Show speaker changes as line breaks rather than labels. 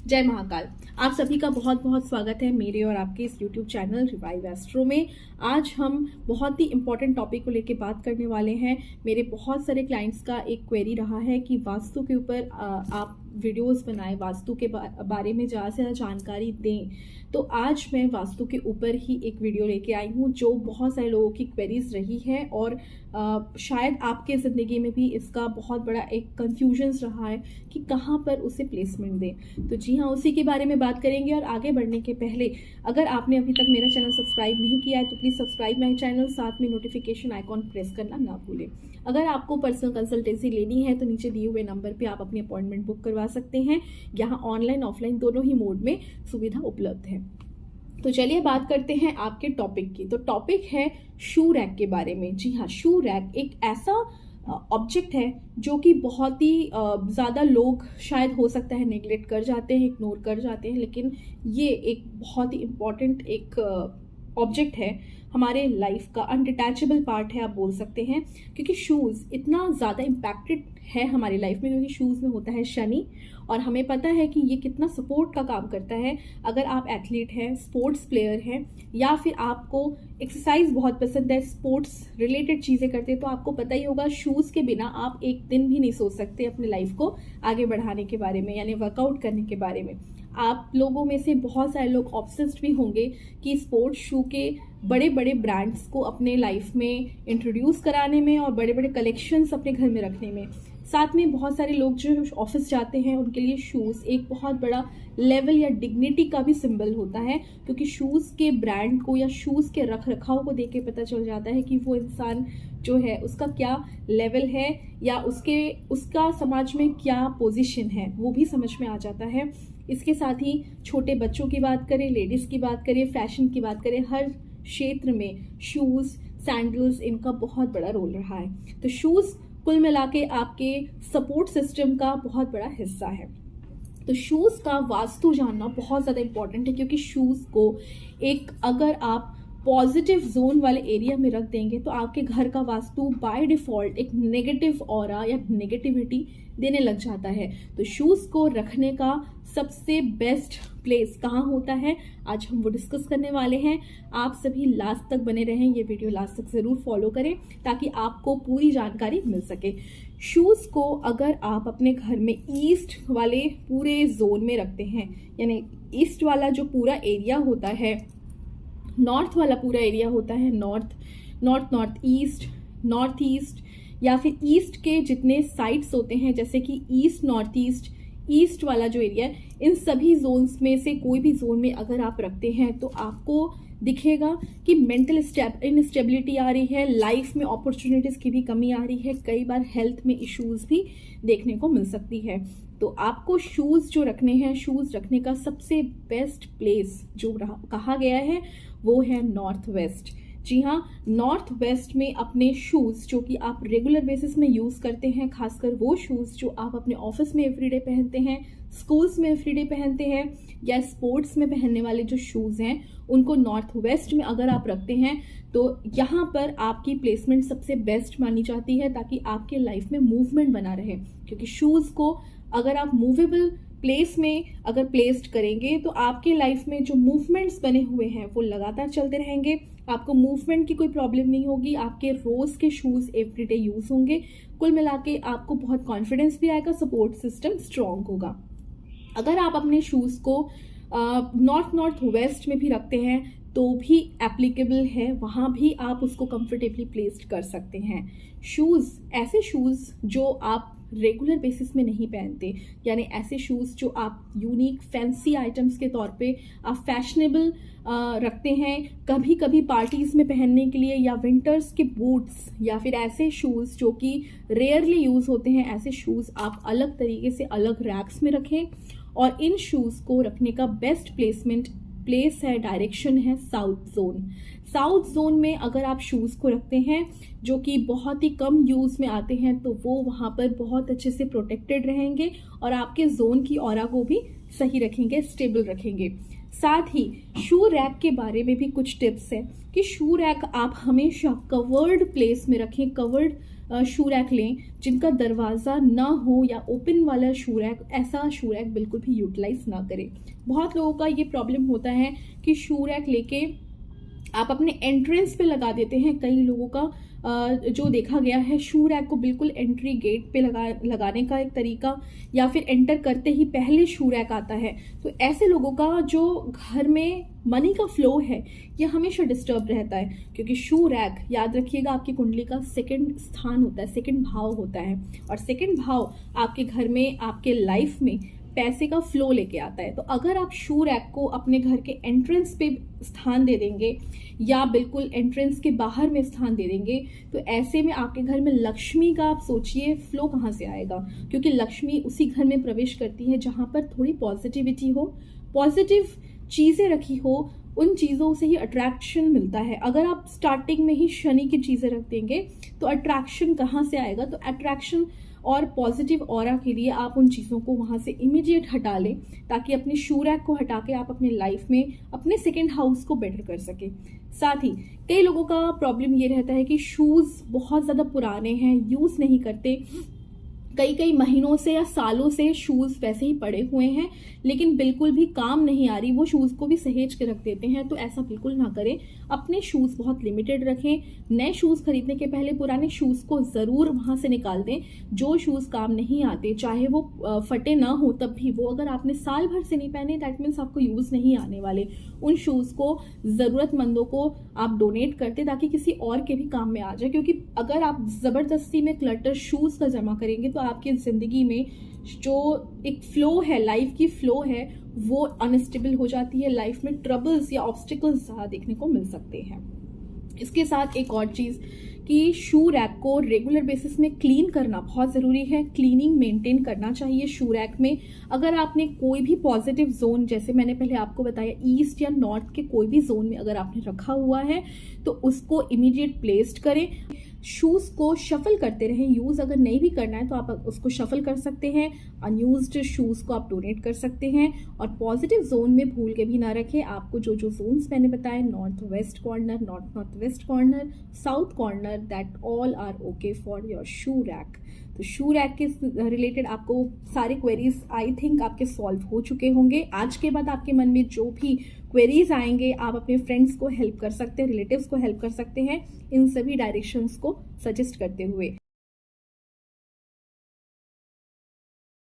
जय महाकाल। आप सभी का बहुत बहुत स्वागत है मेरे और आपके इस YouTube चैनल रिवाइव एस्ट्रो में। आज हम बहुत ही इंपॉर्टेंट टॉपिक को लेकर बात करने वाले हैं। मेरे बहुत सारे क्लाइंट्स का एक क्वेरी रहा है कि वास्तु के ऊपर आप वीडियोस बनाएं, वास्तु के बारे में ज़्यादा से ज़्यादा जानकारी दें। तो आज मैं वास्तु के ऊपर ही एक वीडियो लेके आई हूँ जो बहुत सारे लोगों की क्वेरीज रही है और शायद आपके ज़िंदगी में भी इसका बहुत बड़ा एक कंफ्यूजन्स रहा है कि कहाँ पर उसे प्लेसमेंट दें। तो जी हाँ, उसी के बारे में बात करेंगे। और आगे बढ़ने के पहले अगर आपने अभी तक मेरा चैनल सब्सक्राइब नहीं किया है तो प्लीज़ सब्सक्राइब माई चैनल, साथ में नोटिफिकेशन आइकॉन प्रेस करना ना भूलें। अगर आपको पर्सनल कंसल्टेंसी लेनी है तो नीचे दिए हुए नंबर पे आप अपनी अपॉइंटमेंट बुक करवा सकते हैं। यहाँ ऑनलाइन ऑफलाइन दोनों ही मोड में सुविधा उपलब्ध है। तो चलिए बात करते हैं आपके टॉपिक की। तो टॉपिक है शू रैक के बारे में। जी हाँ, शू रैक एक ऐसा ऑब्जेक्ट है जो कि बहुत ही ज़्यादा लोग शायद हो सकता है नेग्लेक्ट कर जाते हैं, इग्नोर कर जाते हैं, लेकिन ये एक बहुत ही इम्पॉर्टेंट एक ऑब्जेक्ट है, हमारे लाइफ का अनडिटैचेबल पार्ट है आप बोल सकते हैं। क्योंकि शूज़ इतना ज़्यादा इम्पैक्टेड है हमारी लाइफ में, क्योंकि शूज़ में होता है शनि और हमें पता है कि ये कितना सपोर्ट का काम करता है। अगर आप एथलीट हैं, स्पोर्ट्स प्लेयर हैं, या फिर आपको एक्सरसाइज बहुत पसंद है, स्पोर्ट्स रिलेटेड चीज़ें करते हैं, तो आपको पता ही होगा शूज़ के बिना आप एक दिन भी नहीं सोच सकते अपनी लाइफ को आगे बढ़ाने के बारे में, यानी वर्कआउट करने के बारे में। आप लोगों में से बहुत सारे लोग ऑब्सेस्ड भी होंगे कि स्पोर्ट्स शू के बड़े बड़े ब्रांड्स को अपने लाइफ में इंट्रोड्यूस कराने में और बड़े बड़े कलेक्शंस अपने घर में रखने में। साथ में बहुत सारे लोग जो ऑफिस जाते हैं उनके लिए शूज़ एक बहुत बड़ा लेवल या डिग्निटी का भी सिंबल होता है, क्योंकि शूज़ के ब्रांड को या शूज़ के रख रखाव को देख के पता चल जाता है कि वो इंसान जो है उसका क्या लेवल है या उसका समाज में क्या पोजीशन है, वो भी समझ में आ जाता है। इसके साथ ही छोटे बच्चों की बात करें, लेडीज़ की बात करें, फैशन की बात करें, हर क्षेत्र में शूज़, सैंडल्स इनका बहुत बड़ा रोल रहा है। तो शूज़ कुल मिला के आपके सपोर्ट सिस्टम का बहुत बड़ा हिस्सा है। तो शूज़ का वास्तु जानना बहुत ज़्यादा इंपॉर्टेंट है, क्योंकि शूज़ को एक अगर आप पॉजिटिव जोन वाले एरिया में रख देंगे तो आपके घर का वास्तु बाय डिफ़ॉल्ट एक नेगेटिव ऑरा या नेगेटिविटी देने लग जाता है। तो शूज़ को रखने का सबसे बेस्ट प्लेस कहाँ होता है, आज हम वो डिस्कस करने वाले हैं। आप सभी लास्ट तक बने रहें, ये वीडियो लास्ट तक ज़रूर फॉलो करें ताकि आपको पूरी जानकारी मिल सके। शूज़ को अगर आप अपने घर में ईस्ट वाले पूरे जोन में रखते हैं, यानी ईस्ट वाला जो पूरा एरिया होता है, नॉर्थ वाला पूरा एरिया होता है, नॉर्थ ईस्ट, नॉर्थ ईस्ट, या फिर ईस्ट के जितने साइड्स होते हैं जैसे कि ईस्ट, नॉर्थ ईस्ट, ईस्ट वाला जो एरिया है, इन सभी जोन्स में से कोई भी जोन में अगर आप रखते हैं तो आपको दिखेगा कि मेंटल इनस्टेबिलिटी आ रही है, लाइफ में अपॉर्चुनिटीज़ की भी कमी आ रही है, कई बार हेल्थ में इश्यूज भी देखने को मिल सकती है। तो आपको शूज़ जो रखने हैं, शूज़ रखने का सबसे बेस्ट प्लेस जो कहा गया है वो है नॉर्थ वेस्ट। जी हाँ, नॉर्थ वेस्ट में अपने शूज़ जो कि आप रेगुलर बेसिस में यूज़ करते हैं, खासकर वो शूज़ जो आप अपने ऑफिस में एवरीडे पहनते हैं, स्कूल्स में एवरीडे पहनते हैं, या स्पोर्ट्स में पहनने वाले जो शूज़ हैं, उनको नॉर्थ वेस्ट में अगर आप रखते हैं तो यहाँ पर आपकी प्लेसमेंट सबसे बेस्ट मानी जाती है, ताकि आपके लाइफ में मूवमेंट बना रहे। क्योंकि शूज़ को अगर आप मूवेबल प्लेस में अगर प्लेस्ड करेंगे तो आपके लाइफ में जो मूवमेंट्स बने हुए हैं वो लगातार चलते रहेंगे, आपको मूवमेंट की कोई प्रॉब्लम नहीं होगी, आपके रोज के शूज़ एवरीडे यूज होंगे। कुल मिला के आपको बहुत कॉन्फिडेंस भी आएगा, सपोर्ट सिस्टम स्ट्रांग होगा। अगर आप अपने शूज़ को नॉर्थ वेस्ट में भी रखते हैं तो भी एप्लीकेबल है, वहाँ भी आप उसको कंफर्टेबली प्लेस्ड कर सकते हैं। शूज़, ऐसे शूज़ जो आप रेगुलर बेसिस में नहीं पहनते, यानी ऐसे शूज़ जो आप यूनिक फैंसी आइटम्स के तौर पे आप फैशनेबल रखते हैं, कभी कभी पार्टीज में पहनने के लिए, या विंटर्स के बूट्स, या फिर ऐसे शूज़ जो कि रेयरली यूज़ होते हैं, ऐसे शूज़ आप अलग तरीके से अलग रैक्स में रखें। और इन शूज़ को रखने का बेस्ट प्लेस है, डायरेक्शन है साउथ जोन। साउथ जोन में अगर आप शूज़ को रखते हैं जो कि बहुत ही कम यूज़ में आते हैं तो वो वहाँ पर बहुत अच्छे से प्रोटेक्टेड रहेंगे और आपके जोन की ऑरा को भी सही रखेंगे, स्टेबल रखेंगे। साथ ही शू रैक के बारे में भी कुछ टिप्स हैं कि शू रैक आप हमेशा कवर्ड प्लेस में रखें, कवर्ड शू रैक लें जिनका दरवाज़ा ना हो या ओपन वाला शू रैक, ऐसा शू रैक बिल्कुल भी यूटिलाइज ना करें। बहुत लोगों का ये प्रॉब्लम होता है कि शू रैक लेके आप अपने एंट्रेंस पे लगा देते हैं। कई लोगों का जो देखा गया है, शू रैक को बिल्कुल एंट्री गेट पे लगाने का एक तरीका, या फिर एंटर करते ही पहले शू रैक आता है। तो ऐसे लोगों का जो घर में मनी का फ्लो है ये हमेशा डिस्टर्ब रहता है, क्योंकि शू रैक, याद रखिएगा, आपकी कुंडली का सेकंड स्थान होता है, सेकंड भाव होता है, और सेकंड भाव आपके घर में, आपके लाइफ में पैसे का फ्लो लेके आता है। तो अगर आप शू रैक को अपने घर के एंट्रेंस पे स्थान दे देंगे या बिल्कुल एंट्रेंस के बाहर में स्थान दे देंगे, तो ऐसे में आपके घर में लक्ष्मी का, आप सोचिए, फ्लो कहाँ से आएगा, क्योंकि लक्ष्मी उसी घर में प्रवेश करती है जहाँ पर थोड़ी पॉजिटिविटी हो, पॉजिटिव चीज़ें रखी हो, उन चीज़ों से ही अट्रैक्शन मिलता है। अगर आप स्टार्टिंग में ही शनि की चीज़ें रख देंगे तो अट्रैक्शन कहाँ से आएगा? तो अट्रैक्शन और पॉजिटिव ऑरा के लिए आप उन चीज़ों को वहाँ से इमीडिएट हटा लें, ताकि अपने शू रैक को हटा के आप अपने लाइफ में अपने सेकेंड हाउस को बेटर कर सकें। साथ ही कई लोगों का प्रॉब्लम ये रहता है कि शूज़ बहुत ज़्यादा पुराने हैं, यूज़ नहीं करते, कई महीनों से या सालों से शूज़ वैसे ही पड़े हुए हैं, लेकिन बिल्कुल भी काम नहीं आ रही, वो शूज़ को भी सहेज के रख देते हैं। तो ऐसा बिल्कुल ना करें, अपने शूज़ बहुत लिमिटेड रखें। नए शूज़ खरीदने के पहले पुराने शूज़ को ज़रूर वहाँ से निकाल दें। जो शूज़ काम नहीं आते, चाहे वो फटे ना हो तब भी, वो अगर आपने साल भर से नहीं पहने, दैट मीन्स आपको यूज़ नहीं आने वाले, उन शूज़ को ज़रूरतमंदों को आप डोनेट कर दें, ताकि किसी और के भी काम में आ जाए। क्योंकि अगर आप ज़बरदस्ती में क्लटर शूज़ का जमा करेंगे तो आपकी ज़िंदगी में जो एक फ्लो है, लाइफ की फ्लो है, वो अनस्टेबल हो जाती है। लाइफ में ट्रबल्स या ऑब्स्टिकल्स ज़्यादा देखने को मिल सकते हैं। इसके साथ एक और चीज़ कि शू रैक को रेगुलर बेसिस में क्लीन करना बहुत ज़रूरी है। क्लीनिंग मेंटेन करना चाहिए शू रैक में। अगर आपने कोई भी पॉजिटिव जोन, जैसे मैंने पहले आपको बताया, ईस्ट या नॉर्थ के कोई भी जोन में अगर आपने रखा हुआ है तो उसको इमीडिएट प्लेस्ड करें। शूज़ को शफल करते रहें। यूज़ अगर नहीं भी करना है तो आप उसको शफल कर सकते हैं। अनयूज्ड शूज़ को आप डोनेट कर सकते हैं। और पॉजिटिव जोन में भूल के भी ना रखें। आपको जो जो जोन्स मैंने बताए, north west corner, north west corner, south corner, that all are okay for your shoe rack. तो शू रैक के रिलेटेड आपको सारे क्वेरीज आई थिंक आपके सॉल्व हो चुके होंगे। आज के बाद आपके मन में जो भी क्वेरीज आएंगे, आप अपने फ्रेंड्स को हेल्प कर सकते हैं, रिलेटिव्स को हेल्प कर सकते हैं, इन सभी डायरेक्शंस को सजेस्ट करते हुए।